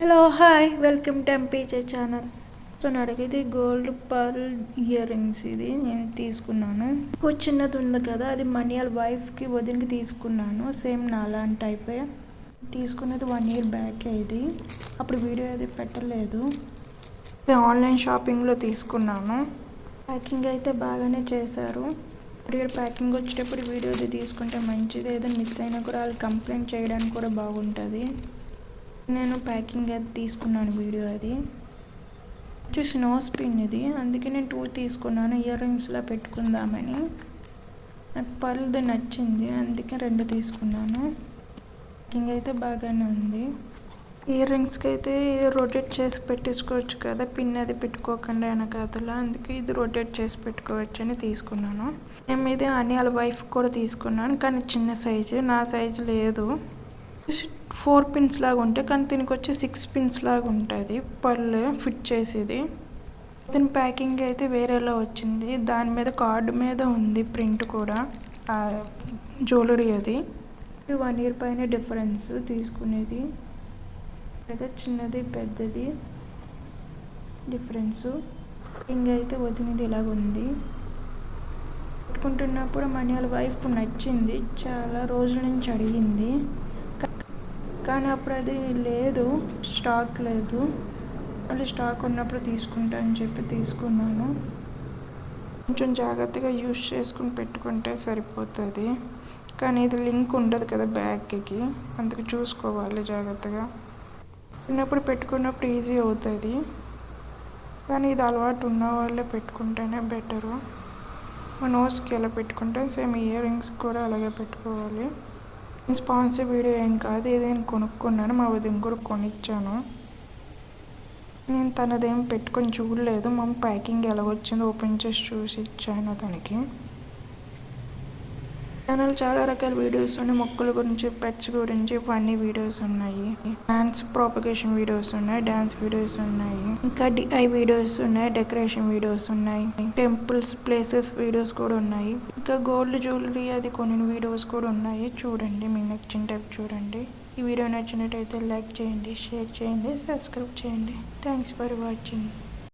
Hello hi welcome to MPJ channel. So ఇది gold pearl ear rings. ఇది నేను తీసుకున్నాను. ఇంకో చిన్నది ఉంది కదా, అది మణియాల వైఫ్కి వదినకి తీసుకున్నాను. సేమ్ నా అలాంటి టైపే తీసుకున్నది 1 year బ్యాక్. ఇది అప్పుడు వీడియో అది పెట్టలేదు. ఇది ఆన్లైన్ షాపింగ్లో తీసుకున్నాను. ప్యాకింగ్ అయితే బాగానే చేశారు. కొరియర్ ప్యాకింగ్ వచ్చేటప్పుడు వీడియో అది తీసుకుంటే మంచిది. ఏదైనా మిస్ అయినా కూడా వాళ్ళు కంప్లైంట్ చేయడానికి కూడా బాగుంటుంది. నేను ప్యాకింగ్ అది తీసుకున్నాను. వీడియో అది వచ్చేసి నోస్ పిన్. ఇది అందుకే నేను 2 తీసుకున్నాను, ఇయర్ రింగ్స్లో పెట్టుకుందామని. నాకు పర్ల్ది నచ్చింది, అందుకే 2 తీసుకున్నాను. ప్యాకింగ్ అయితే బాగానే ఉంది. ఇయర్ రింగ్స్కి అయితే రొటేట్ చేసి పెట్టేసుకోవచ్చు కదా, పిన్ అది పెట్టుకోకుండా వెనకాతల. అందుకే ఇది రొటేట్ చేసి పెట్టుకోవచ్చు అని తీసుకున్నాను. నేను ఇది అనియాల వైఫ్ కూడా తీసుకున్నాను, కానీ చిన్న సైజు, నా సైజు లేదు. 4 pins లాగా ఉంటాయి, కానీ దీనికి వచ్చి 6 pins లాగా ఉంటుంది పర్ల్ ఫిట్ చేసేది. దీని ప్యాకింగ్ అయితే వేరేలా వచ్చింది. దాని మీద కార్డు మీద ఉంది ప్రింట్ కూడా, జ్యువెలరీ అది. 1 year పైన డిఫరెన్స్ తీసుకునేది. అయితే చిన్నది పెద్దది డిఫరెన్సు. ప్యాకింగ్ అయితే వదినది ఇలాగ ఉంది. పెట్టుకుంటున్నప్పుడు మణియాల వైఫ్ నచ్చింది, చాలా రోజుల నుంచి అడిగింది, కానీ అప్పుడు అది లేదు, స్టాక్ లేదు. మళ్ళీ స్టాక్ ఉన్నప్పుడు తీసుకుంటా అని చెప్పి తీసుకున్నాను. కొంచెం జాగ్రత్తగా యూజ్ చేసుకుని పెట్టుకుంటే సరిపోతుంది, కానీ ఇది లింక్ ఉండదు కదా బ్యాగ్కి, అందుకు చూసుకోవాలి జాగ్రత్తగా. చిన్నప్పుడు పెట్టుకున్నప్పుడు ఈజీ అవుతుంది, కానీ ఇది అలవాటు ఉన్న వాళ్ళే పెట్టుకుంటేనే బెటరు. మా నోస్కి ఎలా పెట్టుకుంటే సేమ్ ఇయర్ రింగ్స్ కూడా అలాగే పెట్టుకోవాలి. స్పాన్సర్ వీడియో ఏం కాదు, ఇది నేను కొనుక్కున్నాను, మా వదిన కూడా కొనిచ్చాను. నేను తనదేం పెట్టుకొని చూడలేదు, మా ప్యాకింగ్ ఎలా వచ్చిందో ఓపెన్ చేసి చూసి ఇచ్చాను తనకి. ఛానల్ చాలా రకాల వీడియోస్ ఉన్నాయి. మొక్కల గురించి, పెట్స్ గురించి, ఫన్నీ వీడియోస్ ఉన్నాయి, డాన్స్ ప్రాపగేషన్ వీడియోస్ ఉన్నాయి, డాన్స్ వీడియోస్ ఉన్నాయి, ఇంకా డిఐ వీడియోస్ ఉన్నాయి, డెకరేషన్ వీడియోస్ ఉన్నాయి, టెంపుల్స్ ప్లేసెస్ వీడియోస్ కూడా ఉన్నాయి, ఇంకా గోల్డ్ జ్యువెలరీ అది కొన్ని వీడియోస్ కూడా ఉన్నాయి. చూడండి, మీకు నచ్చిన టైప్ చూడండి. ఈ వీడియో నచ్చినట్టయితే లైక్ చేయండి, షేర్ చేయండి, సబ్స్క్రైబ్ చేయండి. Thanks for watching.